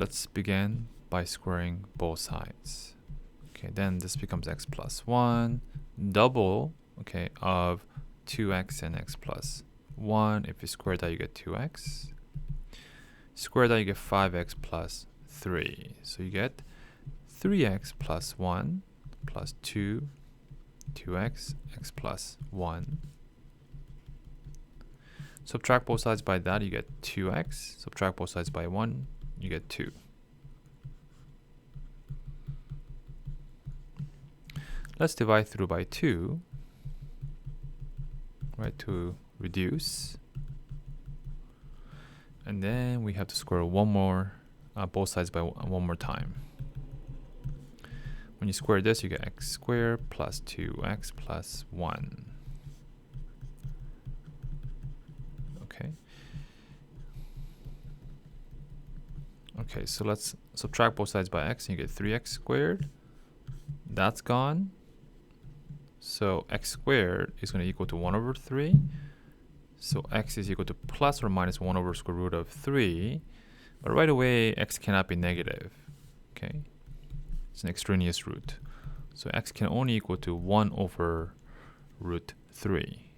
let's begin by squaring both sides. Okay, then this becomes x plus 1, double, okay, of 2x and x plus 1. If you square that, you get 2x. Square that, you get 5x plus 3. So you get 3x plus 1 plus 2, 2x, x plus 1. Subtract both sides by that, you get 2x. Subtract both sides by 1, you get 2. Let's divide through by 2, right, to reduce. And then we have to square both sides by one more time. When you square this, you get x squared plus 2x plus 1. Okay. Okay, so let's subtract both sides by x and you get 3x squared. That's gone. So x squared is going to equal to 1 over 3. So x is equal to plus or minus 1 over square root of 3. But right away, x cannot be negative. Okay, it's an extraneous root. So x can only equal to 1 over root 3.